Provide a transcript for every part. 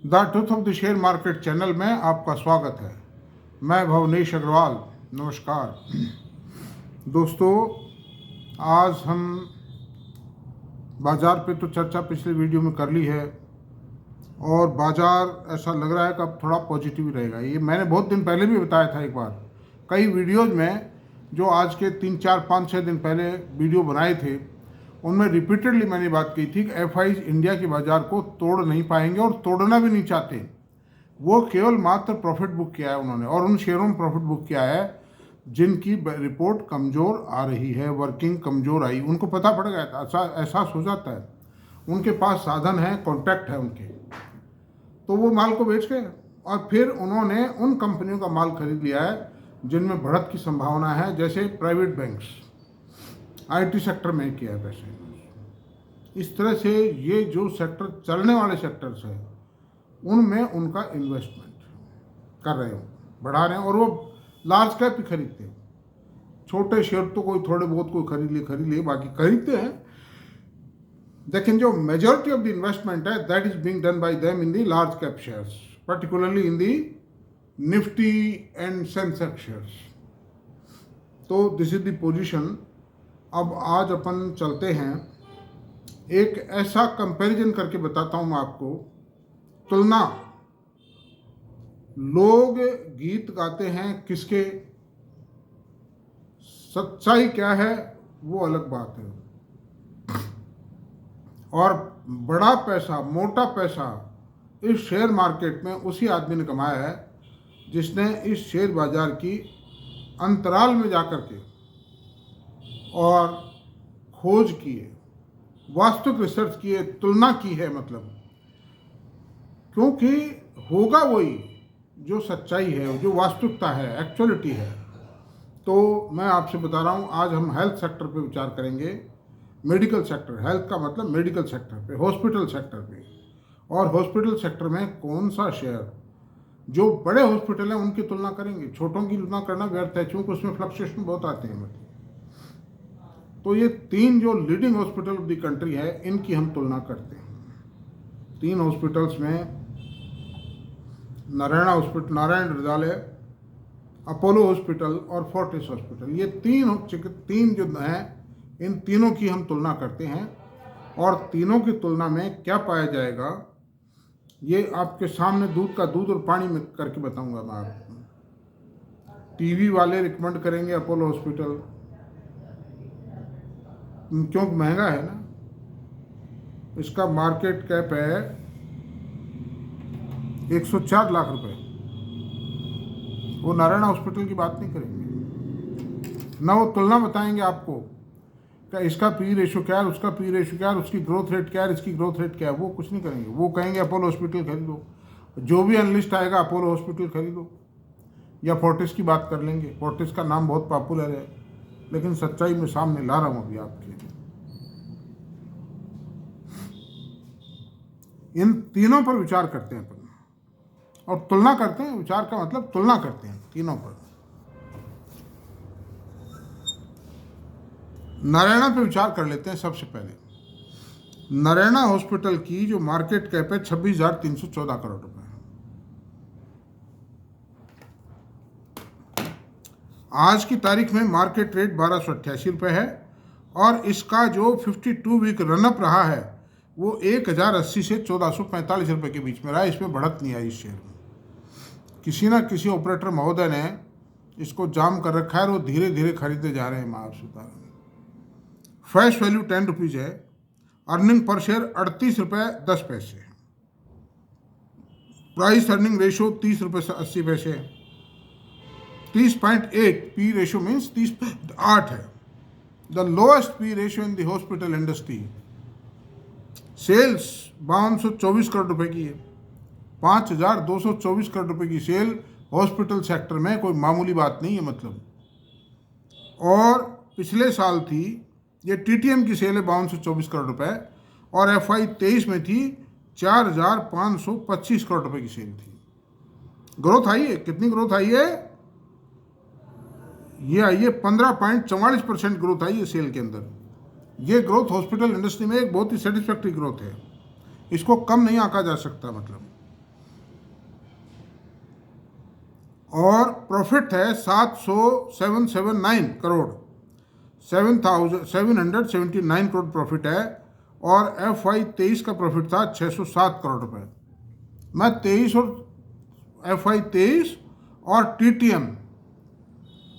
The truth of the share market channel में आपका स्वागत है। मैं भवनेश अग्रवाल। नमस्कार दोस्तों, आज हम बाज़ार पे तो चर्चा पिछले वीडियो में कर ली है और बाज़ार ऐसा लग रहा है कि अब थोड़ा पॉजिटिव रहेगा। ये मैंने बहुत दिन पहले भी बताया था, एक बार कई वीडियोज़ में जो आज के 3, 4, 5, 6 दिन पहले वीडियो बनाए थे उनमें रिपीटेडली मैंने बात की थी कि एफआईज इंडिया के बाज़ार को तोड़ नहीं पाएंगे और तोड़ना भी नहीं चाहते। वो केवल मात्र प्रॉफिट बुक किया है उन्होंने, और उन शेयरों में प्रॉफिट बुक किया है जिनकी रिपोर्ट कमज़ोर आ रही है, वर्किंग कमज़ोर आई। उनको पता पड़ गया था, एहसास हो जाता है, उनके पास साधन है, कॉन्टैक्ट है उनके, तो वो माल को बेच गए और फिर उन्होंने उन कंपनियों का माल खरीद लिया है जिनमें बढ़त की संभावना है, जैसे प्राइवेट बैंक्स, आईटी सेक्टर में किया है पैसे। इस तरह से ये जो सेक्टर चलने वाले सेक्टर्स हैं उनमें उनका इन्वेस्टमेंट कर रहे हो, बढ़ा रहे हैं, और वो लार्ज कैप ही खरीदते हैं। छोटे शेयर तो कोई थोड़े बहुत कोई खरीद ले, बाकी खरीदते हैं, लेकिन जो मेजॉरिटी ऑफ द इन्वेस्टमेंट है that is being done by them in the large cap shares, particularly in the Nifty and Sensex shares. तो दिस इज द पोजीशन। अब आज अपन चलते हैं, एक ऐसा कंपैरिजन करके बताता हूं मैं आपको, तुलना। लोग गीत गाते हैं किसके, सच्चाई क्या है वो अलग बात है। और बड़ा पैसा, मोटा पैसा इस शेयर मार्केट में उसी आदमी ने कमाया है जिसने इस शेयर बाजार की अंतराल में जाकर के और खोज किए, वास्तविक रिसर्च किए, तुलना की है, मतलब क्योंकि होगा वही जो सच्चाई है, जो वास्तविकता है, एक्चुअलिटी है। तो मैं आपसे बता रहा हूँ, आज हम हेल्थ सेक्टर पे विचार करेंगे, मेडिकल सेक्टर, हेल्थ का मतलब मेडिकल सेक्टर पे, हॉस्पिटल सेक्टर पे। और हॉस्पिटल सेक्टर में कौन सा शेयर, जो बड़े हॉस्पिटल हैं उनकी तुलना करेंगे, छोटों की तुलना करना व्यर्थ है क्योंकि उसमें फ्लक्चुएशन बहुत आते हैं। मतलब तो ये 3 जो leading hospital of the country है इनकी हम तुलना करते हैं। 3 हॉस्पिटल्स में Narayan hospital, Narayan Hrudayalaya, Apollo hospital और फोर्टिस हॉस्पिटल, ये 3 जो हैं इन तीनों की हम तुलना करते हैं। और तीनों की तुलना में क्या पाया जाएगा ये आपके सामने दूध का दूध और पानी में करके बताऊंगा मैं आपको। टीवी वाले रिकमेंड करेंगे अपोलो हॉस्पिटल क्योंकि महंगा है ना, इसका मार्केट कैप है 104 लाख रुपए। वो नारायण हॉस्पिटल की बात नहीं करेंगे ना, वो तुलना बताएंगे आपको कि इसका पी रेशो क्या है, उसका पी रेशो क्या है, उसकी ग्रोथ रेट क्या है, इसकी ग्रोथ रेट क्या है, वो कुछ नहीं करेंगे। वो कहेंगे अपोलो हॉस्पिटल खरीदो, जो भी एनालिस्ट आएगा अपोलो हॉस्पिटल खरीदो, या फोर्टिस की बात कर लेंगे। फोर्टिस का नाम बहुत पॉपुलर है, लेकिन सच्चाई में सामने ला रहा हूं अभी आपके। इन तीनों पर विचार करते हैं अपन और तुलना करते हैं। विचार का मतलब तुलना करते हैं तीनों पर। नारायणा पे विचार कर लेते हैं सबसे पहले। नारायणा हॉस्पिटल की जो मार्केट कैप है 26,314 करोड़ रुपए। आज की तारीख में मार्केट रेट 1288 रुपये है और इसका जो 52 वीक रनअप रहा है वो 1080 से 1445 रुपये के बीच में रहा है। इसमें बढ़त नहीं आई इस शेयर में। किसी ना किसी ऑपरेटर महोदय ने इसको जाम कर रखा है और वो धीरे धीरे खरीदते जा रहे हैं। मैं आपसे बता रहा हूँ, फेस वैल्यू 10 रुपीज़ है, अर्निंग पर शेयर 38 रुपये 10 पैसे, प्राइस अर्निंग रेशो 30 रुपये 80 पैसे, 30.8 पी रेशो मीन्स 30.8 है, the lowest P ratio in the hospital industry. Sales 5224 crore रुपए की है, 5224 करोड़ रुपए की सेल हॉस्पिटल सेक्टर में कोई मामूली बात नहीं है मतलब। और पिछले साल थी ये टीटीएम की सेल है 5224 करोड़ रुपए, और एफआई 23 में थी 4525 करोड़ रुपए की सेल थी। ग्रोथ आई है, कितनी ग्रोथ आई है, ये आई है 15.44% ग्रोथ आई है सेल के अंदर। ये ग्रोथ हॉस्पिटल इंडस्ट्री में एक बहुत ही सेटिस्फैक्ट्री ग्रोथ है, इसको कम नहीं आंका जा सकता मतलब। और प्रॉफिट है 779 करोड़, 7,779 करोड़ प्रॉफिट है। और FY23 का प्रॉफिट था 607 करोड़ रुपए। मैं 23 और FY23 और TTM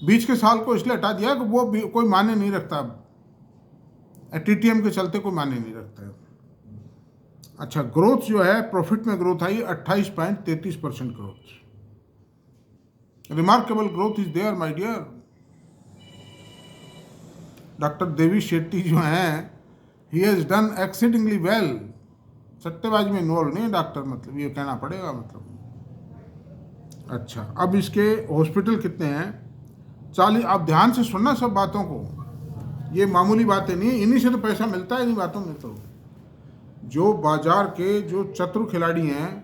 बीच के साल को इसलिए हटा दिया कि वो भी कोई मायने नहीं रखता, TTM के चलते कोई मायने नहीं रखता है। अच्छा, ग्रोथ जो है प्रॉफिट में ग्रोथ आई 28.33% growth. Remarkable growth is there my dear. Doctor Devi Shetty जो हैं, he has done exceedingly well. सट्टेबाजी में इन्वॉल्व नहीं है डॉक्टर, मतलब ये कहना पड़ेगा मतलब। अच्छा, अब इसके हॉस्पिटल कितने हैं? 40। आप ध्यान से सुनना सब बातों को, ये मामूली बातें नहीं, इन्हीं से तो पैसा मिलता है, इन्हीं बातों में। तो जो बाजार के जो चतुर खिलाड़ी हैं,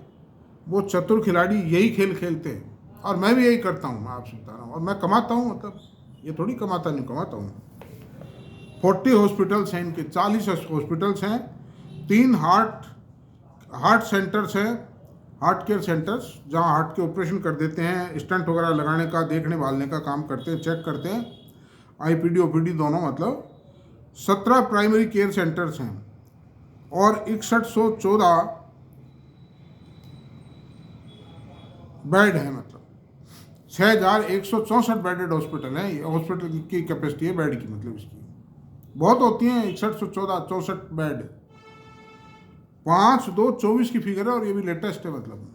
वो चतुर खिलाड़ी यही खेल खेलते हैं, और मैं भी यही करता हूँ। मैं आपसे बता रहा हूँ, और मैं कमाता हूँ, मतलब ये थोड़ी कमाता नहीं, कमाता हूँ। 40 हॉस्पिटल्स हैं इनके, 40 हॉस्पिटल्स हैं, 3 हार्ट सेंटर्स हैं, हार्ट केयर सेंटर्स, जहाँ हार्ट के ऑपरेशन कर देते हैं, स्टंट वगैरह लगाने का, देखने भालने का काम करते हैं, चेक करते हैं, IPD OPD दोनों, मतलब 17 प्राइमरी केयर सेंटर्स हैं, और 6114 बेड है, मतलब 6164 बेडेड हॉस्पिटल है। हॉस्पिटल की कैपेसिटी है बेड की, मतलब इसकी बहुत होती हैं, 6164 बेड। 5/2/24 की फिगर है, और ये भी लेटेस्ट है, मतलब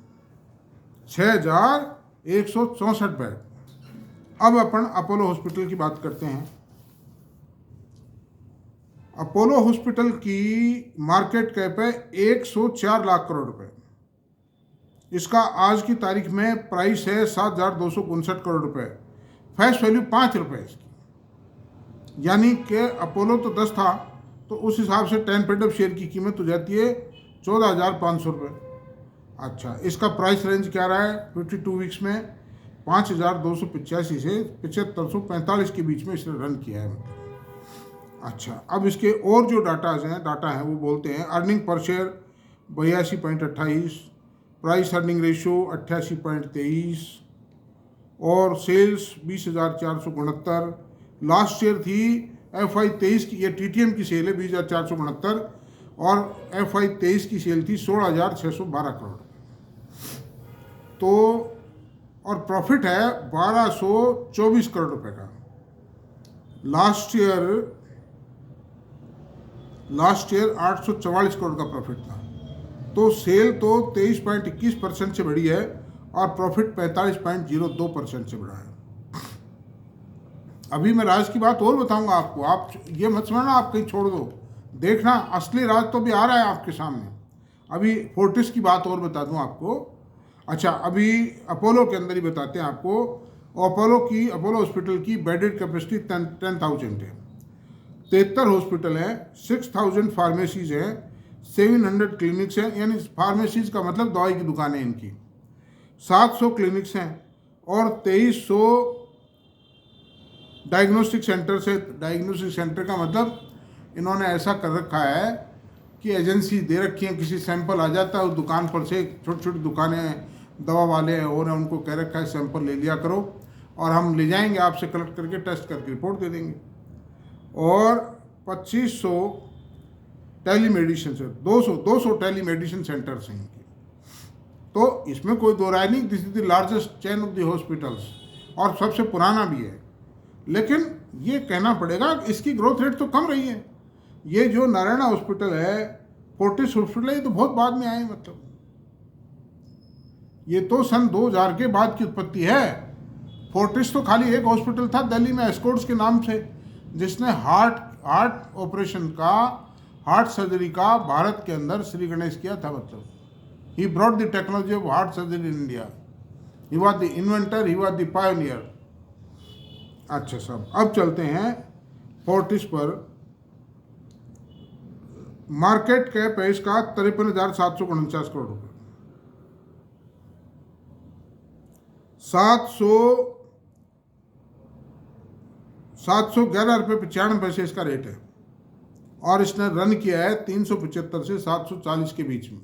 6164 बेड। अब अपन अपोलो हॉस्पिटल की बात करते हैं। अपोलो हॉस्पिटल की मार्केट कैप है 104 लाख करोड़ रुपए। इसका आज की तारीख में प्राइस है 7,259 करोड़ रुपए। फेस वैल्यू 5 रुपये इसकी, यानी कि अपोलो तो 10 था, तो उस हिसाब से 10 पेड ऑफ शेयर की कीमत हो जाती है 14,500 रुपये। अच्छा, इसका प्राइस रेंज क्या रहा है 52 वीक्स में? 5,285 से 7,545 के बीच में इसने रन किया है। अच्छा, अब इसके और जो डाटा हैं वो बोलते हैं earning per share 82.28, price earning ratio 88.23, और सेल्स 20,469। लास्ट ईयर थी FY23 की, ये TTM की सेल है 20,469, और FY23 की सेल थी 16,612 करोड़। तो और प्रॉफिट है 1,224 करोड़ रुपए का। लास्ट ईयर 844 करोड़ का प्रॉफिट था। तो सेल तो 23.21% से बढ़ी है, और प्रॉफिट 45.02% से बढ़ा है। अभी मैं राज की बात और बताऊंगा आपको, आप ये मत समझना आप कहीं छोड़ दो, देखना असली राज तो भी आ रहा है आपके सामने। अभी फोर्टिस की बात और बता दूं आपको। अच्छा, अभी अपोलो के अंदर ही बताते हैं आपको। अपोलो हॉस्पिटल की बेडेड कैपेसिटी 10,000 है, 73 हॉस्पिटल है, 6,000 फार्मेसीज हैं, 700 क्लिनिक्स हैं, यानी फार्मेसीज का मतलब दवाई की दुकानें इनकी, 700 क्लिनिक्स हैं, और 2300 डायग्नोस्टिक सेंटर से। डायग्नोस्टिक सेंटर का मतलब इन्होंने ऐसा कर रखा है कि एजेंसी दे रखी है, किसी सैंपल आ जाता है उस दुकान पर से, छोटी छोटी दुकानें दवा वाले और उनको कह रखा है सैंपल ले लिया करो, और हम ले जाएंगे आपसे कलेक्ट करके, टेस्ट करके रिपोर्ट दे देंगे। और 2500 टेलीमेडिसिन से 200 टेलीमेडिसिन सेंटर्स हैं इनके। तो इसमें कोई दो राय नहीं, this is the largest chain of the hospitals, और सबसे पुराना भी है। लेकिन ये कहना पड़ेगा कि इसकी ग्रोथ रेट तो कम रही है। ये जो नारायणा हॉस्पिटल है, फोर्टिस हॉस्पिटल है, ये तो बहुत बाद में आए, मतलब ये तो सन 2000 के बाद की उत्पत्ति है। फोर्टिस तो खाली एक हॉस्पिटल था दिल्ली में एस्कॉर्ट्स के नाम से, जिसने हार्ट ऑपरेशन का, हार्ट सर्जरी का भारत के अंदर श्री गणेश किया था। मतलब he brought the technology of heart surgery in India, he was the inventor, he was the pioneer. अच्छा साहब, अब चलते हैं फोर्टिस पर। मार्केट कैप है इसका 53,749 करोड़ रुपए। 711 रुपये 95 पैसे इसका रेट है, और इसने रन किया है 375 से 740 के बीच में,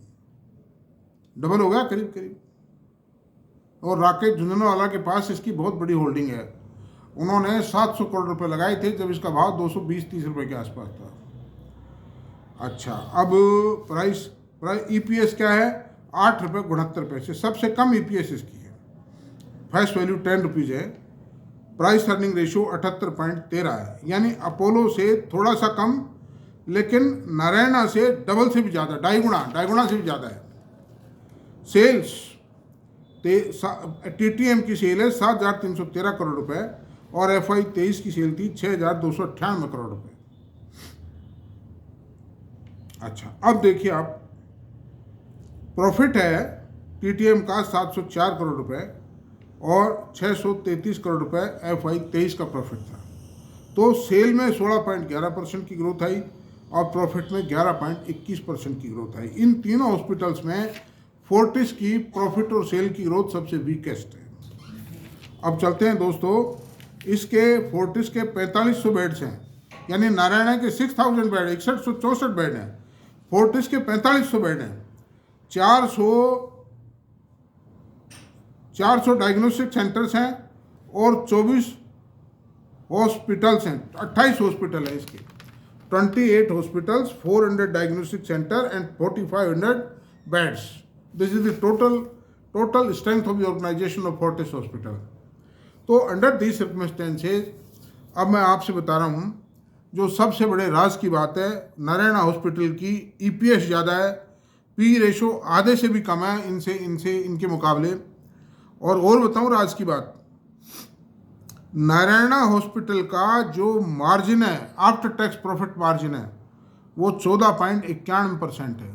डबल हो गया करीब करीब। और राकेश झुंझुनवाला के पास इसकी बहुत बड़ी होल्डिंग है। उन्होंने 700 करोड़ रुपए लगाए थे जब इसका भाव 220-30 रुपए के आसपास था। अच्छा, अब प्राइस ईपीएस क्या है? 8 रुपये 69 पैसे, सबसे कम ईपीएस इसकी है। फेस वैल्यू 10 रुपीज़ है। प्राइस अर्निंग रेशियो 78.13 है, यानी अपोलो से थोड़ा सा कम, लेकिन नारायणा से डबल से भी ज़्यादा, ढाई गुणा से भी ज़्यादा है। सेल्स टीटीएम की सेल है 7,313 करोड़ रुपए और एफआई 23 की सेल थी 6,298 करोड़ रुपए। अच्छा, अब देखिए आप, प्रॉफिट है टीटीएम का 704 करोड़ रुपए और 633 करोड़ रुपए एफआई 23 का प्रॉफिट था। तो सेल में 16.11% की ग्रोथ आई और प्रॉफिट में 11.21% की ग्रोथ आई। इन तीनों हॉस्पिटल्स में फोर्टिस की प्रॉफिट और सेल की ग्रोथ सबसे वीकेस्ट है। अब चलते हैं दोस्तों, इसके फोर्टिस के 4500 बेड्स हैं, यानी नारायणा के 6000 बेड, 6164 बेड हैं। फोर्टिस के 4500 बेड हैं। 400 डायग्नोस्टिक सेंटर्स हैं और 24 हॉस्पिटल्स हैं। 28 हॉस्पिटल है इसके, 28 hospitals, 400 diagnostic centre and 4500 beds. This is the total strength of the organisation of Fortis hospital. तो अंडर दीज सर्कमस्टेंसेज अब मैं आपसे बता रहा हूँ जो सबसे बड़े राज की बात है, नारायणा हॉस्पिटल की ईपीएस ज़्यादा है, पी रेशो आधे से भी कम है इनके मुकाबले। और बताऊँ राज की बात, नारायणा हॉस्पिटल का जो मार्जिन है, आफ्टर टैक्स प्रॉफिट मार्जिन है, वो 14.91% है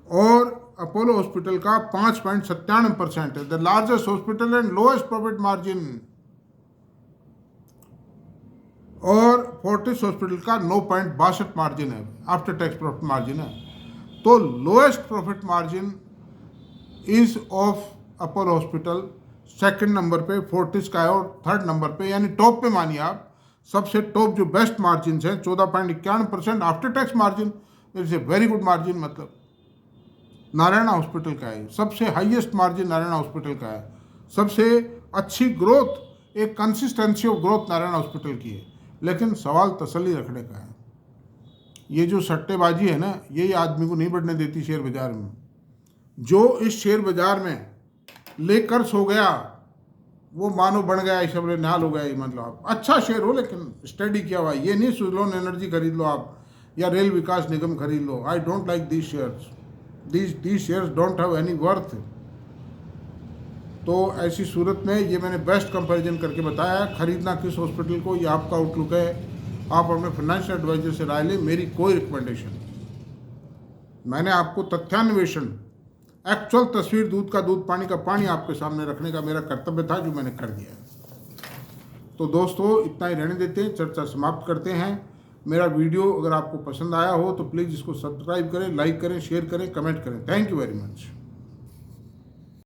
और अपोलो हॉस्पिटल का 5.97% है। The largest hospital and lowest profit margin. और फोर्टिस हॉस्पिटल का 9.62 मार्जिन है, आफ्टर टैक्स प्रॉफिट मार्जिन है। तो lowest profit margin is of Apollo hospital, second number पे फोर्टिस का है और थर्ड नंबर पे, यानी टॉप पे मानिए आप, सबसे टॉप जो बेस्ट मार्जिन है 14.91% after tax margin, it's a very good margin. मतलब नारायणा हॉस्पिटल का है, सबसे हाईएस्ट मार्जिन नारायणा हॉस्पिटल का है, सबसे अच्छी ग्रोथ, एक consistency of growth Narayana hospital की है। लेकिन सवाल तसल्ली रखने का है, ये जो सट्टेबाजी है ना, यही आदमी को नहीं बढ़ने देती शेयर बाजार में। जो इस शेयर बाजार में लेकर सो गया वो मानो बन गया, सब निहाल हो गया। मतलब आप अच्छा शेयर हो लेकिन स्टडी किया हुआ, ये नहीं सुजलॉन एनर्जी खरीद लो आप या रेल विकास निगम खरीद लो। I don't like these shares, these shares don't have any worth. तो ऐसी सूरत में ये मैंने बेस्ट कंपैरिजन करके बताया। खरीदना किस हॉस्पिटल को, ये आपका आउटलुक है, आप अपने फाइनेंशियल एडवाइजर से राय लें, मेरी कोई रिकमेंडेशन। मैंने आपको तथ्यान्वेषण, एक्चुअल तस्वीर, दूध का दूध पानी का पानी आपके सामने रखने का मेरा कर्तव्य था, जो मैंने कर दिया है। तो दोस्तों इतना ही रहने देते हैं, चर्चा समाप्त करते हैं। मेरा वीडियो अगर आपको पसंद आया हो तो प्लीज़ इसको सब्सक्राइब करें, लाइक करें, शेयर करें, कमेंट करें। Thank you very much.